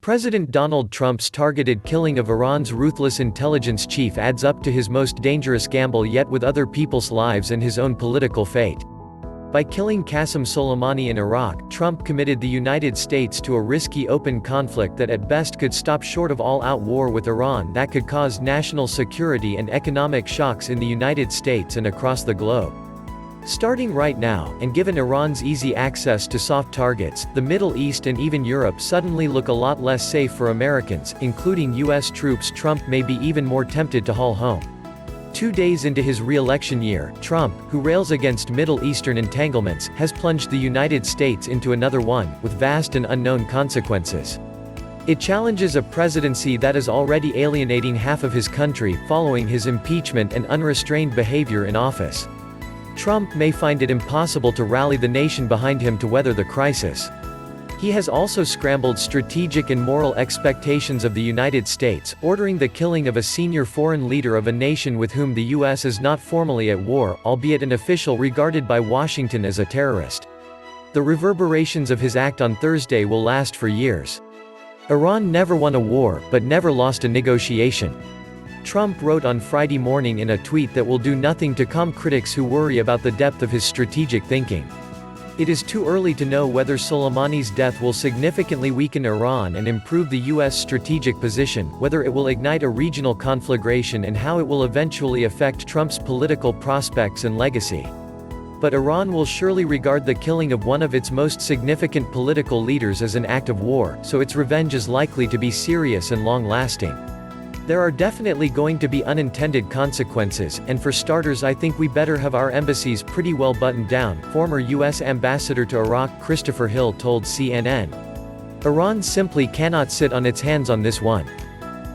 President Donald Trump's targeted killing of Iran's ruthless intelligence chief adds up to his most dangerous gamble yet with other people's lives and his own political fate. By killing Qasem Soleimani in Iraq, Trump committed the United States to a risky open conflict that at best could stop short of all-out war with Iran that could cause national security and economic shocks in the United States and across the globe. Starting right now, and given Iran's easy access to soft targets, the Middle East and even Europe suddenly look a lot less safe for Americans, including U.S. troops Trump may be even more tempted to haul home. 2 days into his re-election year, Trump, who rails against Middle Eastern entanglements, has plunged the United States into another one, with vast and unknown consequences. It challenges a presidency that is already alienating half of his country, following his impeachment and unrestrained behavior in office. Trump may find it impossible to rally the nation behind him to weather the crisis. He has also scrambled strategic and moral expectations of the United States, ordering the killing of a senior foreign leader of a nation with whom the U.S. is not formally at war, albeit an official regarded by Washington as a terrorist. The reverberations of his act on Thursday will last for years. Iran never won a war, but never lost a negotiation. Trump wrote on Friday morning in a tweet that will do nothing to calm critics who worry about the depth of his strategic thinking. It is too early to know whether Soleimani's death will significantly weaken Iran and improve the U.S. strategic position, whether it will ignite a regional conflagration and how it will eventually affect Trump's political prospects and legacy. But Iran will surely regard the killing of one of its most significant political leaders as an act of war, so its revenge is likely to be serious and long-lasting. There are definitely going to be unintended consequences, and for starters I think we better have our embassies pretty well buttoned down, former U.S. Ambassador to Iraq Christopher Hill told CNN. Iran simply cannot sit on its hands on this one.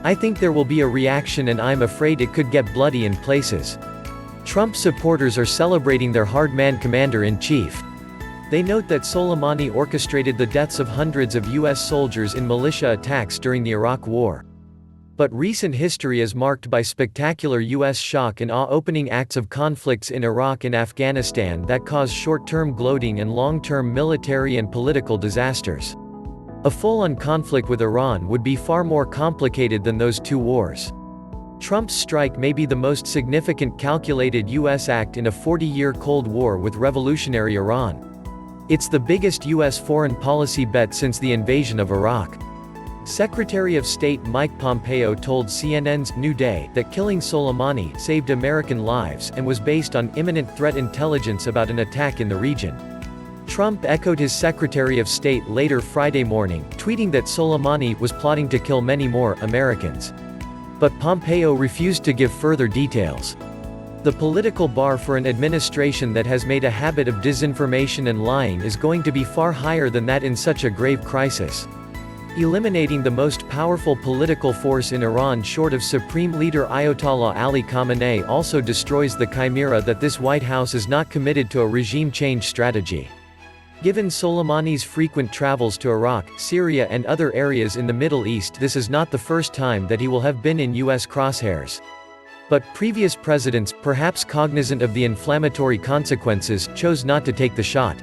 I think there will be a reaction and I'm afraid it could get bloody in places. Trump supporters are celebrating their hard-man commander-in-chief. They note that Soleimani orchestrated the deaths of hundreds of U.S. soldiers in militia attacks during the Iraq War. But recent history is marked by spectacular U.S. shock and awe-opening acts of conflicts in Iraq and Afghanistan that cause short-term gloating and long-term military and political disasters. A full-on conflict with Iran would be far more complicated than those two wars. Trump's strike may be the most significant calculated U.S. act in a 40-year Cold War with revolutionary Iran. It's the biggest U.S. foreign policy bet since the invasion of Iraq. Secretary of State Mike Pompeo told CNN's New Day that killing Soleimani saved American lives and was based on imminent threat intelligence about an attack in the region. Trump echoed his Secretary of State later Friday morning, tweeting that Soleimani was plotting to kill many more Americans. But Pompeo refused to give further details. The political bar for an administration that has made a habit of disinformation and lying is going to be far higher than that in such a grave crisis. Eliminating the most powerful political force in Iran short of Supreme Leader Ayatollah Ali Khamenei also destroys the chimera that this White House is not committed to a regime change strategy. Given Soleimani's frequent travels to Iraq, Syria and other areas in the Middle East, this is not the first time that he will have been in U.S. crosshairs. But previous presidents, perhaps cognizant of the inflammatory consequences, chose not to take the shot.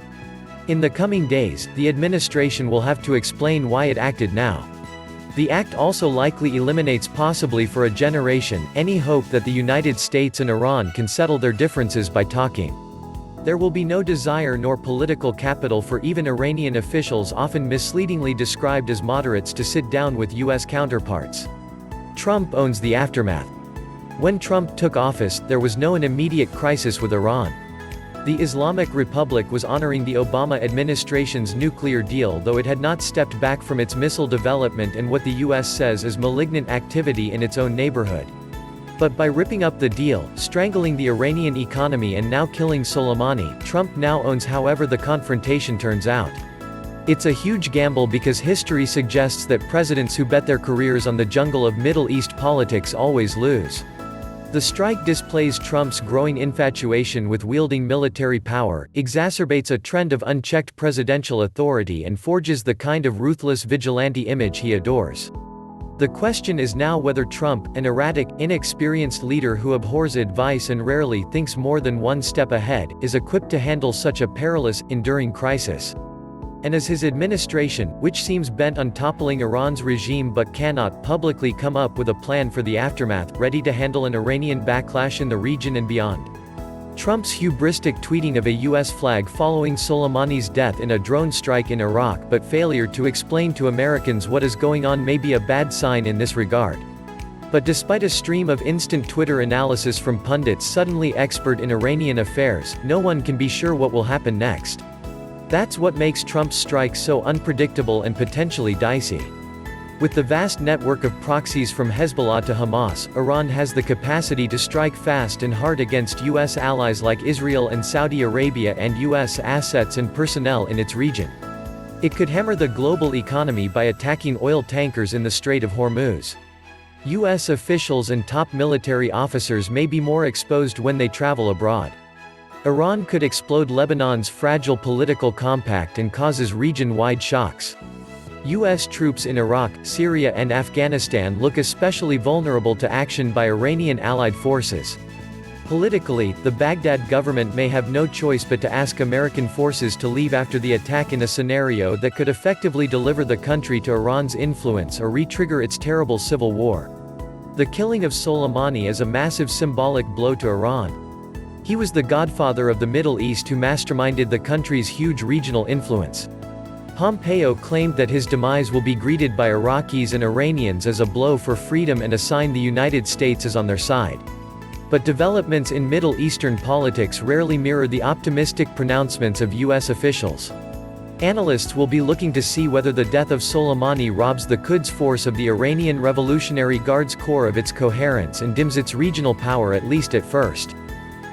In the coming days, the administration will have to explain why it acted now. The act also likely eliminates possibly for a generation, any hope that the United States and Iran can settle their differences by talking. There will be no desire nor political capital for even Iranian officials often misleadingly described as moderates to sit down with U.S. counterparts. Trump owns the aftermath. When Trump took office, there was no immediate crisis with Iran. The Islamic Republic was honoring the Obama administration's nuclear deal, though it had not stepped back from its missile development and what the U.S. says is malignant activity in its own neighborhood. But by ripping up the deal, strangling the Iranian economy and now killing Soleimani, Trump now owns however the confrontation turns out. It's a huge gamble because history suggests that presidents who bet their careers on the jungle of Middle East politics always lose. The strike displays Trump's growing infatuation with wielding military power, exacerbates a trend of unchecked presidential authority and forges the kind of ruthless vigilante image he adores. The question is now whether Trump, an erratic, inexperienced leader who abhors advice and rarely thinks more than one step ahead, is equipped to handle such a perilous, enduring crisis. And as his administration, which seems bent on toppling Iran's regime but cannot publicly come up with a plan for the aftermath, ready to handle an Iranian backlash in the region and beyond. Trump's hubristic tweeting of a U.S. flag following Soleimani's death in a drone strike in Iraq but failure to explain to Americans what is going on may be a bad sign in this regard. But despite a stream of instant Twitter analysis from pundits suddenly expert in Iranian affairs, no one can be sure what will happen next. That's what makes Trump's strike so unpredictable and potentially dicey. With the vast network of proxies from Hezbollah to Hamas, Iran has the capacity to strike fast and hard against U.S. allies like Israel and Saudi Arabia and U.S. assets and personnel in its region. It could hammer the global economy by attacking oil tankers in the Strait of Hormuz. U.S. officials and top military officers may be more exposed when they travel abroad. Iran could explode Lebanon's fragile political compact and causes region-wide shocks. U.S. troops in Iraq, Syria and Afghanistan look especially vulnerable to action by Iranian allied forces. Politically, the Baghdad government may have no choice but to ask American forces to leave after the attack in a scenario that could effectively deliver the country to Iran's influence or re-trigger its terrible civil war. The killing of Soleimani is a massive symbolic blow to Iran. He was the godfather of the Middle East who masterminded the country's huge regional influence. Pompeo claimed that his demise will be greeted by Iraqis and Iranians as a blow for freedom and a sign the United States is on their side. But developments in Middle Eastern politics rarely mirror the optimistic pronouncements of U.S. officials. Analysts will be looking to see whether the death of Soleimani robs the Quds Force of the Iranian Revolutionary Guards Corps of its coherence and dims its regional power at least at first.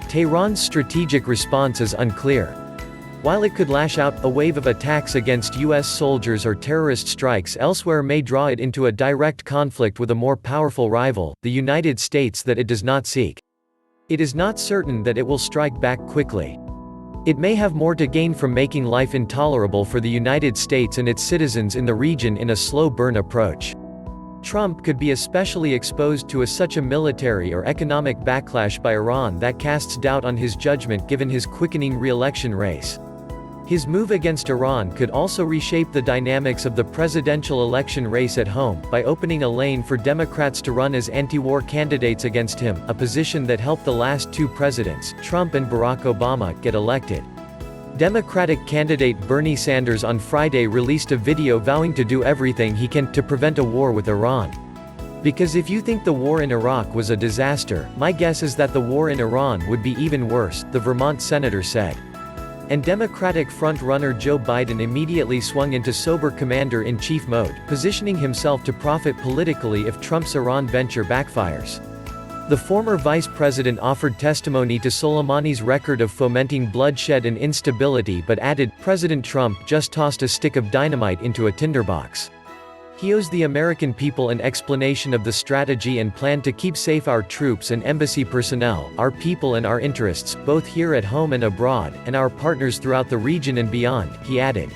Tehran's strategic response is unclear. While it could lash out, a wave of attacks against U.S. soldiers or terrorist strikes elsewhere may draw it into a direct conflict with a more powerful rival, the United States, that it does not seek. It is not certain that it will strike back quickly. It may have more to gain from making life intolerable for the United States and its citizens in the region in a slow-burn approach. Trump could be especially exposed to such a military or economic backlash by Iran that casts doubt on his judgment given his quickening re-election race. His move against Iran could also reshape the dynamics of the presidential election race at home, by opening a lane for Democrats to run as anti-war candidates against him, a position that helped the last two presidents, Trump and Barack Obama, get elected. Democratic candidate Bernie Sanders on Friday released a video vowing to do everything he can to prevent a war with Iran. Because if you think the war in Iraq was a disaster, my guess is that the war in Iran would be even worse, the Vermont senator said. And Democratic front-runner Joe Biden immediately swung into sober commander-in-chief mode, positioning himself to profit politically if Trump's Iran venture backfires. The former vice president offered testimony to Soleimani's record of fomenting bloodshed and instability but added, "President Trump just tossed a stick of dynamite into a tinderbox." He owes the American people an explanation of the strategy and plan to keep safe our troops and embassy personnel, our people and our interests, both here at home and abroad, and our partners throughout the region and beyond, he added.